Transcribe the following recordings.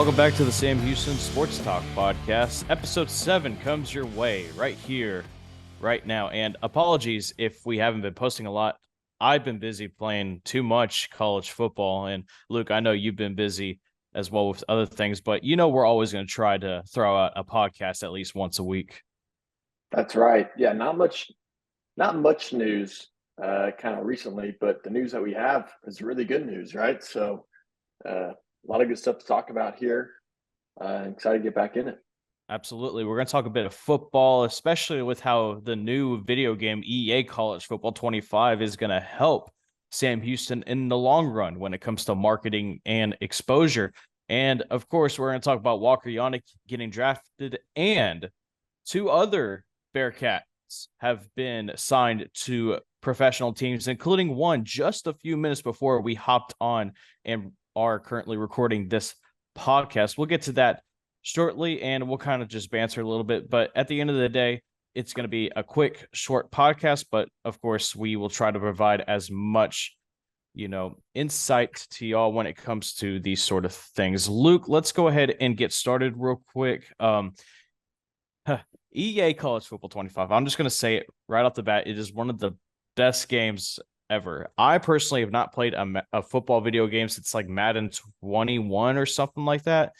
Welcome back to the Sam Houston Sports Talk podcast. Episode 7 comes your way right here, right now. And apologies if we haven't been posting a lot. I've been busy playing too much college football. And Luke, I know you've been busy as well with other things, but we're always going to try to throw out a podcast at least once a week. That's right. Yeah, not much news kind of recently, but the news that we have is really good news, right? So a lot of good stuff to talk about here. Excited to get back in it. Absolutely. We're going to talk a bit of football, especially with how the new video game EA College Football 25 is going to help Sam Houston in the long run when it comes to marketing and exposure. And of course, we're going to talk about Walker Janek getting drafted, and 2 other Bearkats have been signed to professional teams, including one just a few minutes before we hopped on and are currently recording this podcast. We'll get to that shortly, and we'll kind of just banter a little bit. But at the end of the day, it's going to be a quick, short podcast. But of course, we will try to provide as much, insight to y'all when it comes to these sort of things. Luke, let's go ahead and get started real quick. EA College Football 25. I'm just going to say it right off the bat. It is one of the best games ever. I personally have not played a football video game since like Madden 21 or something like that.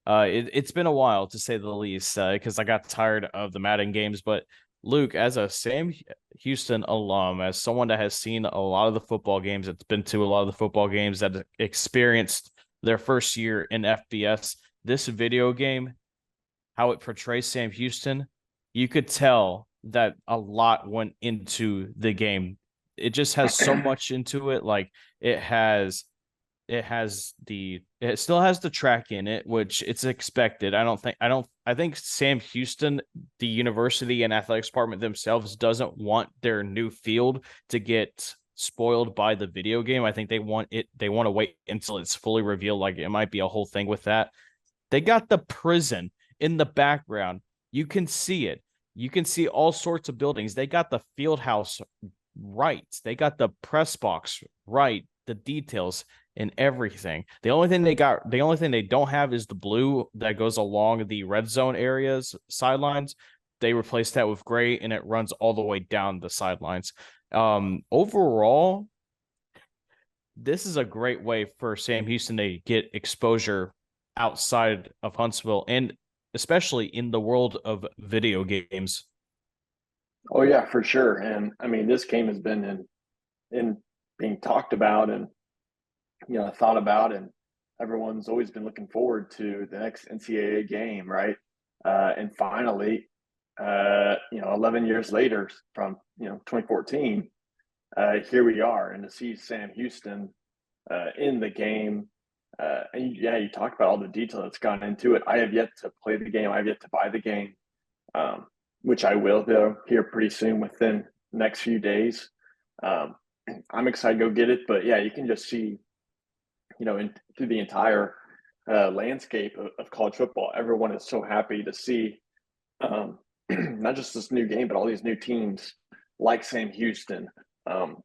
It's been a while, to say the least, because I got tired of the Madden games. But Luke, as a Sam Houston alum, as someone that has seen a lot of the football games, that's been to a lot of the football games, that experienced their first year in FBS, this video game, how it portrays Sam Houston, you could tell that a lot went into the game. It just has so much into it. Like it still has the track in it, which it's expected. I think Sam Houston, the university and athletics department themselves, doesn't want their new field to get spoiled by the video game. I think they want to wait until it's fully revealed. Like it might be a whole thing with that. They got the prison in the background. You can see it. You can see all sorts of buildings. They got the field house right. They got the press box right. The details and everything. The only thing they don't have is the blue that goes along the red zone areas, sidelines. They replaced that with gray, and it runs all the way down the sidelines. Overall, this is a great way for Sam Houston to get exposure outside of Huntsville, and especially in the world of video games. Oh yeah, for sure. And I mean, this game has been in being talked about and thought about, and everyone's always been looking forward to the next NCAA game, right? And finally, 11 years later from 2014, here we are, and to see Sam Houston in the game. And you talk about all the detail that's gone into it. I have yet to play the game. I have yet to buy the game, which I will though here pretty soon within the next few days. I'm excited to go get it, but yeah, you can just see, through the entire landscape of college football, everyone is so happy to see not just this new game, but all these new teams like Sam Houston,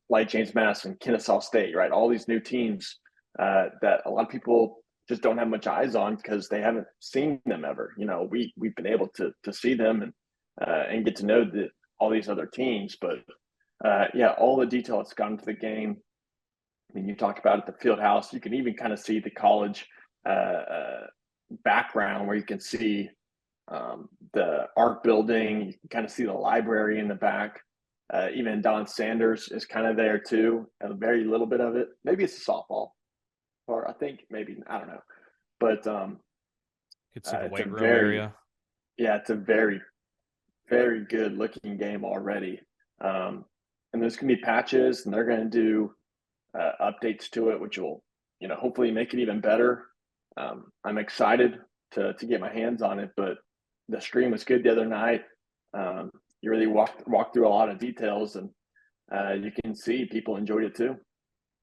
like James Madison, Kennesaw State, right? All these new teams that a lot of people just don't have much eyes on because they haven't seen them ever. We've been able to see them and get to know all these other teams, but all the detail that's gone into the game. I mean, you talk about it, the field house. You can even kind of see the college background where you can see the art building. You can kind of see the library in the back. Even Don Sanders is kind of there too, and a very little bit of it. Maybe it's a softball, or I think maybe, I don't know. But could see the weight room area. Yeah, it's a very, very good looking game already. And there's going to be patches, and they're going to do updates to it, which will, hopefully make it even better. I'm excited to get my hands on it, but the stream was good the other night. You really walked through a lot of details, and you can see people enjoyed it too.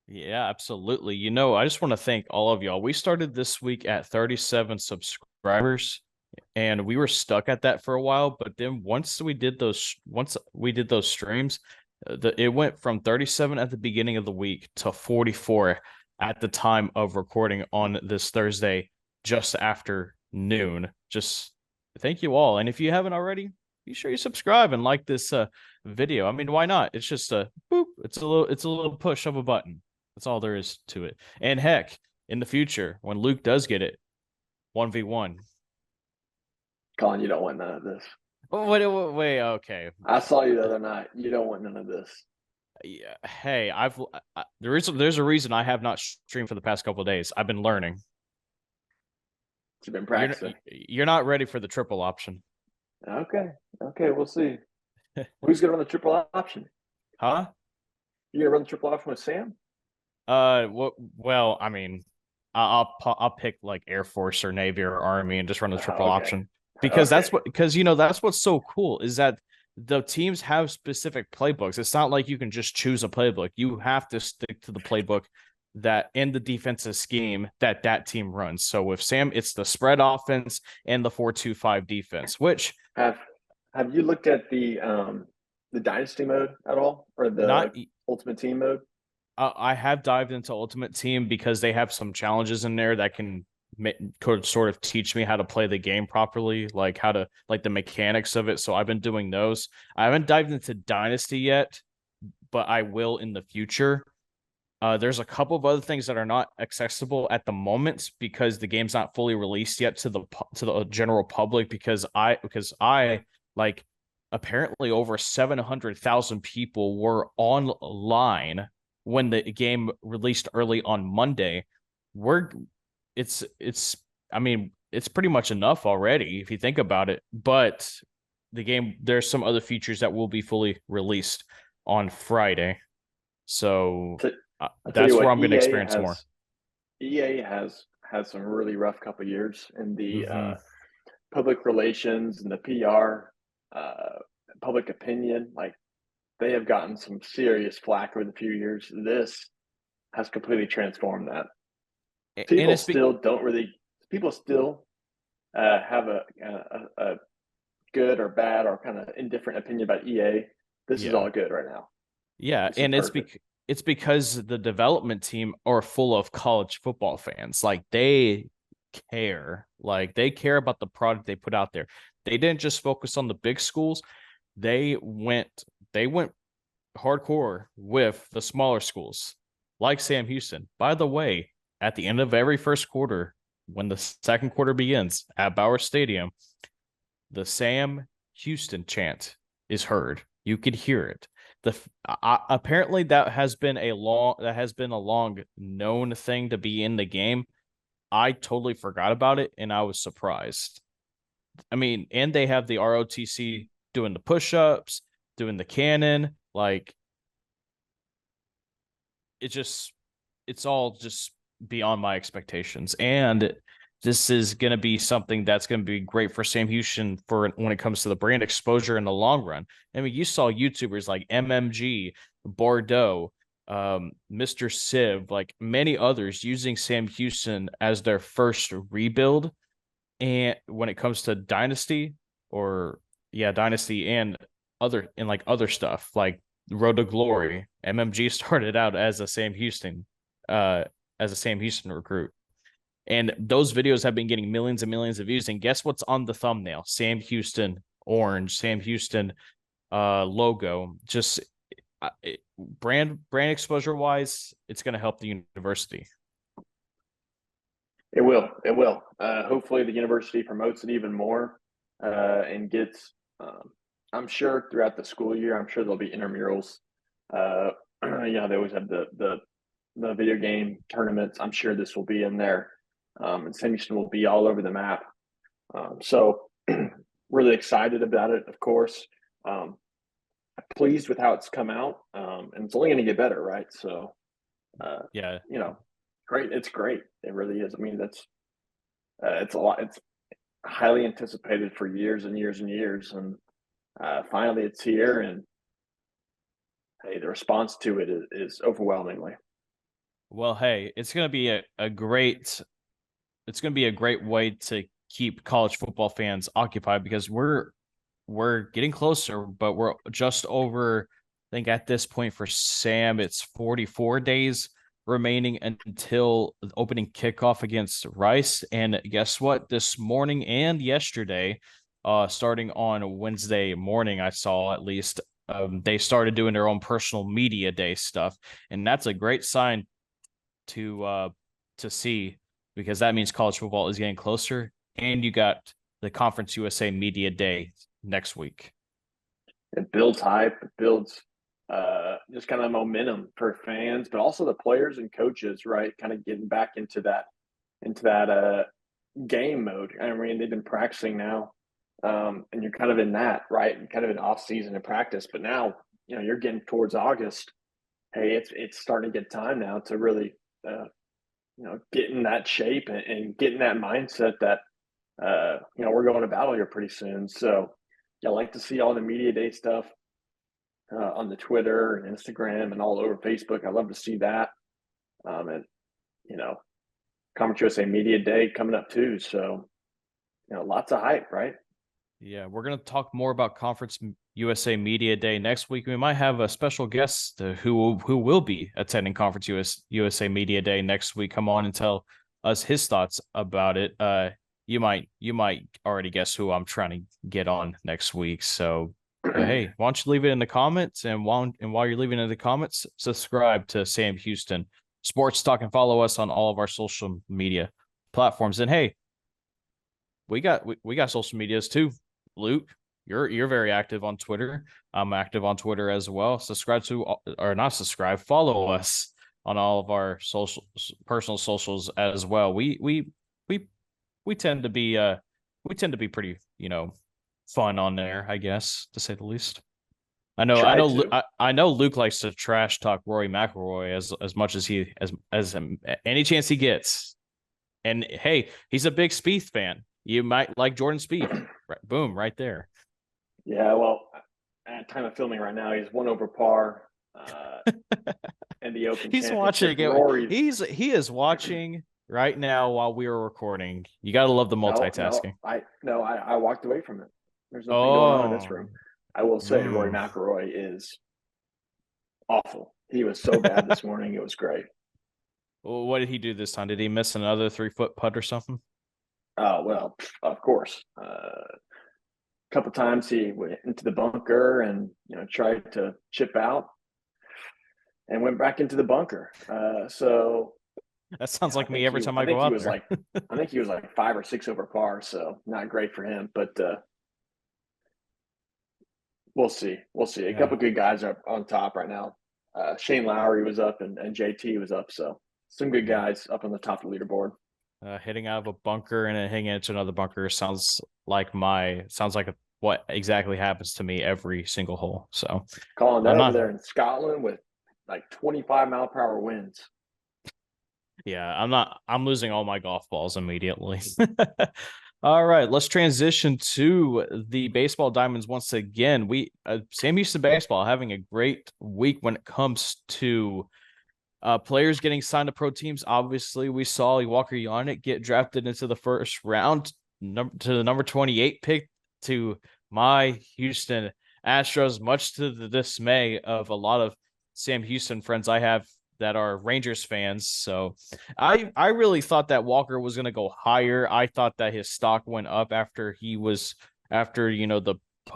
Yeah, absolutely. I just want to thank all of y'all. We started this week at 37 subscribers, and we were stuck at that for a while. But then once we did those streams, it went from 37 at the beginning of the week to 44 at the time of recording on this Thursday just after noon. Just thank you all. And if you haven't already, be sure you subscribe and like this video. I mean, why not? It's just a boop. It's a little push of a button. That's all there is to it. And heck, in the future, when Luke does get it, 1v1. Collin, you don't want none of this. Oh, wait, okay. I saw you the other night. You don't want none of this. Yeah, hey, there's a reason I have not streamed for the past couple of days. I've been learning. You've been practicing. You're not ready for the triple option. Okay, we'll see. Who's gonna run the triple option? Huh? You gonna run the triple option with Sam? Well, I mean, I'll pick like Air Force or Navy or Army and just run the triple option because that's what's so cool is that the teams have specific playbooks. It's not like you can just choose a playbook. You have to stick to the playbook that in the defensive scheme that team runs. So with Sam, it's the spread offense and the 4-2-5 defense. Which have you looked at the dynasty mode at all, or the ultimate team mode? I have dived into Ultimate Team because they have some challenges in there that could sort of teach me how to play the game properly, like the mechanics of it. So I've been doing those. I haven't dived into Dynasty yet, but I will in the future. There's a couple of other things that are not accessible at the moment because the game's not fully released yet to the general public because I like apparently over 700,000 people were online when the game released early on Monday. It's I mean, it's pretty much enough already if you think about it, but the game, there's some other features that will be fully released on Friday. So that's where I'm going to experience more. EA has some really rough couple years in the public relations and the PR, public opinion. Like, they have gotten some serious flack over the few years. This has completely transformed that. People still have a good or bad or kind of indifferent opinion about EA. This is all good right now. Yeah, and it's because the development team are full of college football fans. Like, they care. Like, they care about the product they put out there. They didn't just focus on the big schools. They went hardcore with the smaller schools, like Sam Houston. By the way, at the end of every first quarter, when the second quarter begins at Bauer Stadium, the Sam Houston chant is heard. You could hear it. Apparently that has been a long known thing to be in the game. I totally forgot about it and I was surprised. I mean, and they have the ROTC doing the push-ups, doing the cannon, like it's all just beyond my expectations. And this is going to be something that's going to be great for Sam Houston for when it comes to the brand exposure in the long run. I mean, you saw YouTubers like MMG, Bordeaux, Mr. Civ, like many others using Sam Houston as their first rebuild. And when it comes to Dynasty Dynasty and other stuff like Road to Glory, MMG started out as a Sam Houston recruit. And those videos have been getting millions and millions of views. And guess what's on the thumbnail? Sam Houston orange, Sam Houston logo. Just brand exposure wise, it's going to help the university. It will. Hopefully the university promotes it even more and gets, I'm sure throughout the school year, I'm sure there'll be intramurals. They always have the video game tournaments. I'm sure this will be in there. And Sam Houston will be all over the map. So really excited about it, of course. Pleased with how it's come out. And it's only going to get better, right? So, great. It's great. It really is. I mean, it's a lot. It's highly anticipated for years and years and years. And finally it's here. And hey, the response to it is overwhelmingly. Well, hey, it's going to be a great way to keep college football fans occupied because we're getting closer, but we're just over, I think at this point for Sam, it's 44 days remaining until the opening kickoff against Rice. And guess what? This morning and yesterday, starting on Wednesday morning, I saw at least they started doing their own personal media day stuff, and that's a great sign to see, because that means college football is getting closer, and you got the Conference USA Media Day next week. It builds hype. It builds just kind of momentum for fans, but also the players and coaches, right? Kind of getting back into that game mode. I mean, they've been practicing now, and you're kind of in that, right? And kind of an off season of practice. But now, you're getting towards August. Hey, it's starting to get time now to really, get in that shape and get in that mindset that we're going to battle here pretty soon. So, I like to see all the media day stuff on the Twitter and Instagram and all over Facebook. I love to see that. And, Conference USA Media Day coming up too. So, lots of hype, right? Yeah, we're going to talk more about Conference USA Media Day next week. We might have a special guest who will be attending Conference USA Media Day next week come on and tell us his thoughts about it. You might already guess who I'm trying to get on next week. So, hey, why don't you leave it in the comments? And while you're leaving it in the comments, subscribe to Sam Houston Sports Talk and follow us on all of our social media platforms. And hey, we got social medias too. Luke, you're very active on Twitter. I'm active on Twitter as well. Follow us on all of our personal socials as well. We tend to be pretty, fun on there, I guess, to say the least. I know Luke likes to trash talk Rory McIlroy as much as any chance he gets. And hey, he's a big Spieth fan. You might like Jordan Spieth. Right, boom, right there. Yeah, well, at time of filming right now, he's 1 over par in the Open He's Championship. watching. He is watching right now while we were recording. You got to love the multitasking. I walked away from it. There's nothing going on in this room. I will say Rory McIlroy is awful. He was so bad this morning. It was great. Well, what did he do this time? Did he miss another 3-foot putt or something? Oh, well, of course. A couple times he went into the bunker and tried to chip out and went back into the bunker. So that sounds like me every time I go out there. I think he was like 5 or 6 over par, so not great for him. But we'll see. A couple good guys are on top right now. Shane Lowry was up and JT was up, so some good guys up on the top of the leaderboard. Hitting out of a bunker and then hitting into another bunker sounds like what exactly happens to me every single hole. So Collin, over there in Scotland with like 25-mile-per-hour winds. Yeah, I'm losing all my golf balls immediately. All right, let's transition to the baseball diamonds once again. Sam Houston baseball having a great week when it comes to players getting signed to pro teams. Obviously, we saw Walker Janek get drafted into the first round to the number 28 pick to my Houston Astros, much to the dismay of a lot of Sam Houston friends I have that are Rangers fans. So I really thought that Walker was going to go higher. I thought that his stock went up after the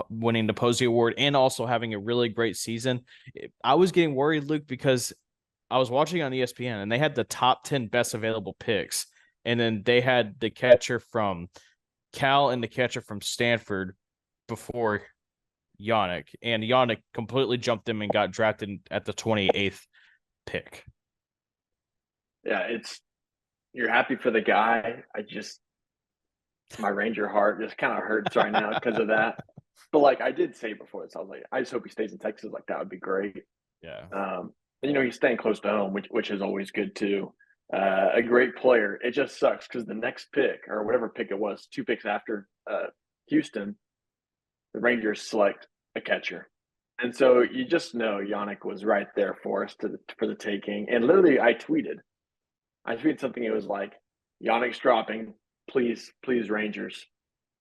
winning the Posey Award and also having a really great season. I was getting worried, Luke, because I was watching on ESPN and they had the top 10 best available picks. And then they had the catcher from Cal and the catcher from Stanford before Janek. And Janek completely jumped him and got drafted at the 28th pick. Yeah, you're happy for the guy. My Ranger heart just kind of hurts right now because of that. But like I did say before this, I was like, I just hope he stays in Texas. Like that would be great. Yeah. He's staying close to home, which is always good too. A great player. It just sucks because the next pick or whatever pick it was, 2 picks after Houston, the Rangers select a catcher. And so you just know Janek was right there for us for the taking. And literally, I tweeted something. It was like, Yannick's dropping, please, Rangers.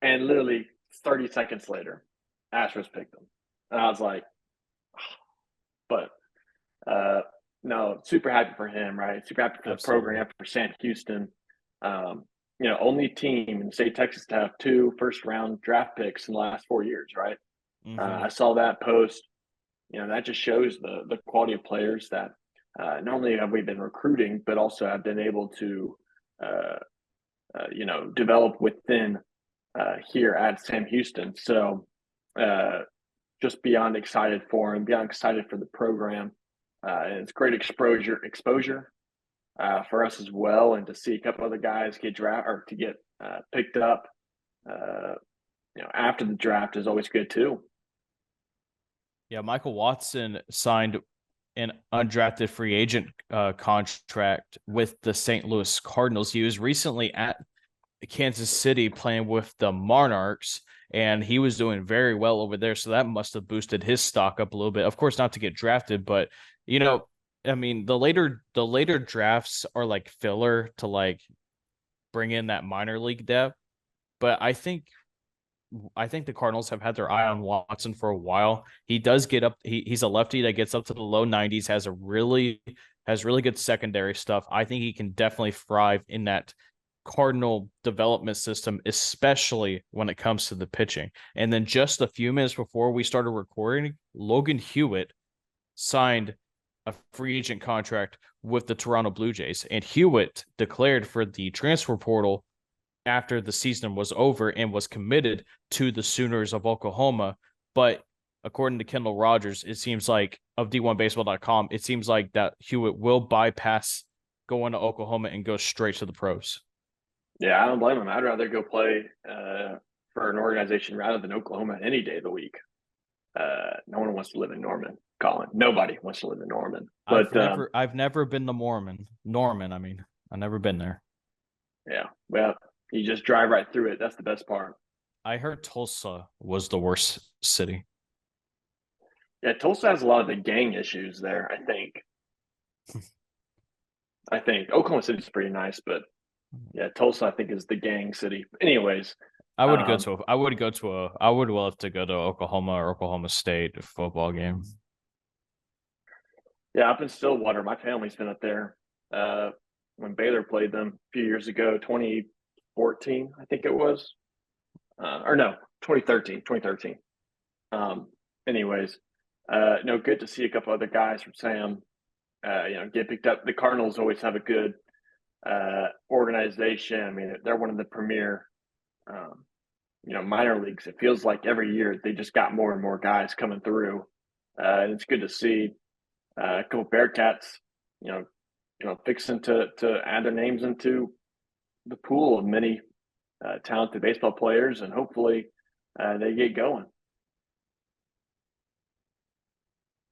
And literally 30 seconds later, Astros picked him. And I was like, but no, super happy for him, right? Super happy for the Absolutely. program, for Sam Houston. Only team in the state of Texas to have 2 first-round draft picks in the last 4 years, right? Hmm. I saw that post. That just shows the quality of players that not only have we been recruiting, but also have been able to, uh, develop within here at Sam Houston. So, uh, just beyond excited for him, beyond excited for the program. And it's great exposure for us as well, and to see a couple other guys get draft or to get picked up, uh, after the draft is always good too. Yeah, Michael Watson signed an undrafted free agent contract with the St. Louis Cardinals. He was recently at Kansas City playing with the Monarchs, and he was doing very well over there. So that must have boosted his stock up a little bit. Of course, not to get drafted, but you know, I mean, the later drafts are like filler to like bring in that minor league depth. But I think the Cardinals have had their eye on Watson for a while. He does get up. He's a lefty that gets up to the low 90s. Has really good secondary stuff. I think he can definitely thrive in that Cardinal development system, especially when it comes to the pitching. And then just a few minutes before we started recording, Logan Hewitt signed a free agent contract with the Toronto Blue Jays, and Hewitt declared for the transfer portal after the season was over and was committed to the Sooners of Oklahoma. But according to Kendall Rogers, it seems like of D1Baseball.com, it seems like that Hewitt will bypass going to Oklahoma and go straight to the pros. Yeah, I don't blame him. I'd rather go play for an organization rather than Oklahoma any day of the week. No one wants to live in Norman, Collin. Nobody wants to live in Norman. I've But never I've never been to Norman, I mean. I've never been there. yeah, well, you just drive right through it. That's the best part. I heard Tulsa was the worst city. Yeah, Tulsa has a lot of the gang issues there. I think. Oklahoma City's pretty nice, but yeah, Tulsa I think is the gang city. Anyways, I would love to go to Oklahoma or Oklahoma State football game. yeah, up in Stillwater, my family's been up there uh, when Baylor played them a few years ago, 2014, I think it was, or no, 2013, 2013. Anyways, no, good to see a couple other guys from Sam, get picked up. The Cardinals always have a good organization. I mean, they're one of the premier, minor leagues. It feels like every year they just got more and more guys coming through, and it's good to see a couple Bearkats, you know, fixing to add their names into the pool of many talented baseball players, and hopefully they get going.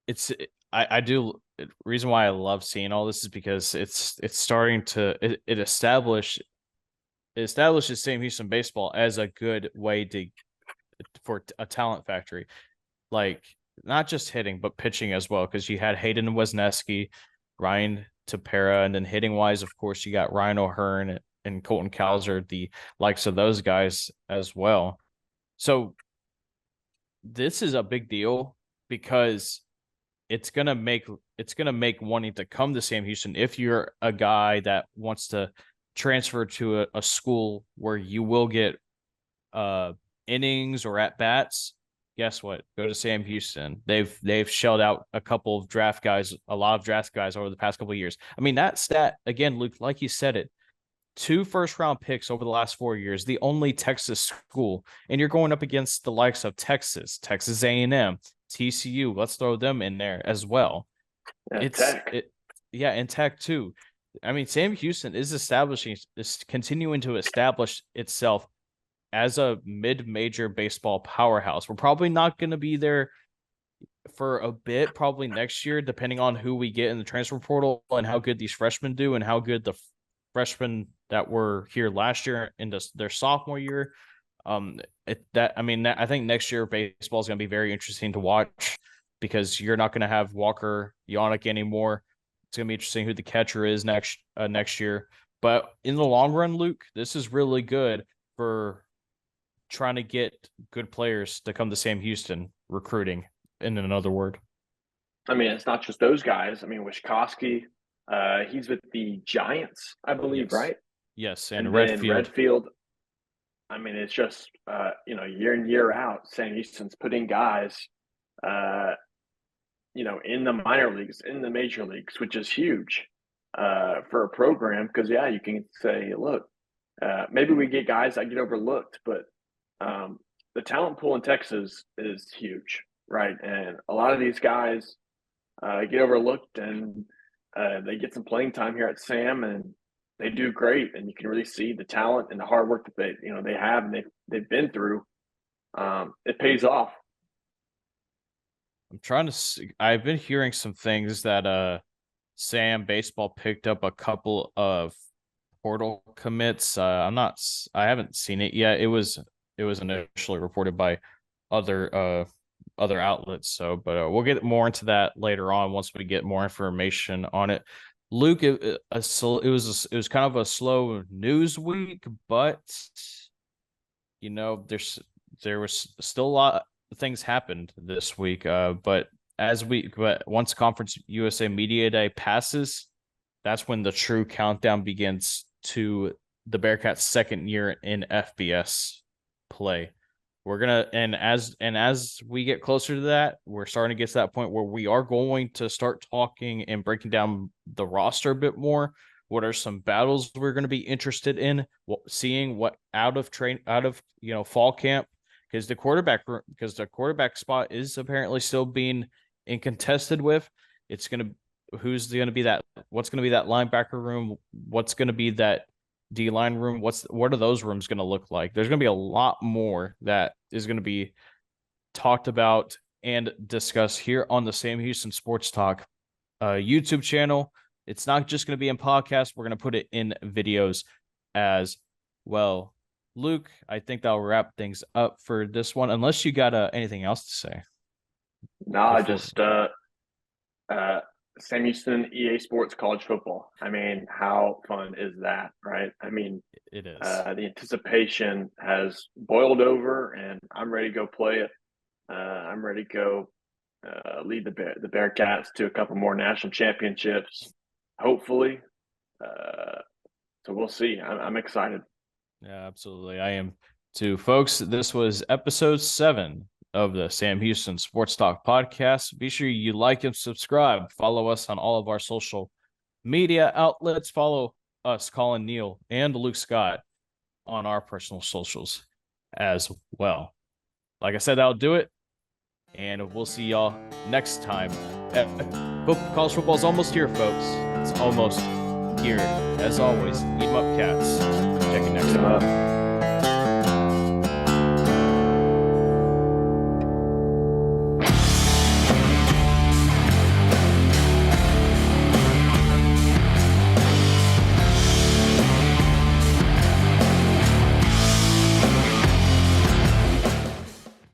It's I do reason why I love seeing all this is because it's starting to it establishes Sam Houston baseball as a good way to for a talent factory, like not just hitting but pitching as well. Because you had Hayden Wesneski, Ryan Tepera, and then hitting wise, of course, you got Ryan O'Hearn and Colton Cowser, the likes of those guys as well. So this is a big deal because it's gonna make wanting to come to Sam Houston if you're a guy that wants to transfer to a school where you will get uh innings or at bats. Guess what? Go to Sam Houston. They've shelled out a lot of draft guys over the past couple of years. I mean, that stat again, Luke, like you said it, 2 first-round picks over the last 4 years, the only Texas school, and you're going up against the likes of Texas A&M, TCU. Let's throw them in there as well. Yeah, It's Tech. it, yeah, and Tech too. I mean, Sam Houston is continuing to establish itself as a mid-major baseball powerhouse. We're probably not going to be there for a bit, probably next year, depending on who we get in the transfer portal and how good these freshmen do and how good the freshmen that were here last year into their sophomore year. I think next year baseball is going to be very interesting to watch because you're not going to have Walker Janek anymore. It's going to be interesting who the catcher is next year. But in the long run, Luke, this is really good for trying to get good players to come to Sam Houston recruiting, in another word. I mean, it's not just those guys. I mean, Wischkowski, he's with the Giants, I believe, Yes. right? Yes, And and then Redfield. Redfield. I mean, it's just year in year out, Sam Houston's putting guys, uh, in the minor leagues, in the major leagues, which is huge for a program. Because you can say, look, maybe we get guys that get overlooked, but the talent pool in Texas is huge, right? And a lot of these guys get overlooked, and they get some playing time here at Sam, and they do great. And you can really see the talent and the hard work that they have and they've been through. It pays off. I'm trying to see, I've been hearing some things that Sam baseball picked up a couple of portal commits. I haven't seen it yet. It was initially reported by other outlets. So, but we'll get more into that later on once we get more information on it. Luke, it was kind of a slow news week, but there was still a lot of things happened this week. But once Conference USA Media Day passes, that's when the true countdown begins to the Bearcats' second year in FBS play. We're gonna and as we get closer to that, we're starting to get to that point where we are going to start talking and breaking down the roster a bit more. What are some battles we're going to be interested in seeing? What out of fall camp, because the quarterback spot is apparently still being contested with. It's gonna who's going to be that? What's going to be that linebacker room? What's going to be that D-line room? What are those rooms going to look like? There's going to be a lot more that is going to be talked about and discussed here on the Sam Houston Sports Talk YouTube channel. It's not just going to be in podcasts. We're going to put it in videos as well. Luke, I think that'll wrap things up for this one, unless you got anything else to say. No, I just Sam Houston EA Sports College Football. I mean, how fun is that, right? I mean, it is. The anticipation has boiled over, and I'm ready to go play it. I'm ready to go lead the Bearcats to a couple more national championships, hopefully. So we'll see. I'm excited. Yeah, absolutely. I am too. Folks, this was episode 7 of the Sam Houston Sports Talk podcast. Be sure you like and subscribe. Follow us on all of our social media outlets. Follow us, Collin, Neill, and Luke Scott on our personal socials as well. Like I said, that'll do it. And we'll see y'all next time. College football is almost here, folks. It's almost here. As always, eat 'em up, Cats. Check you next time.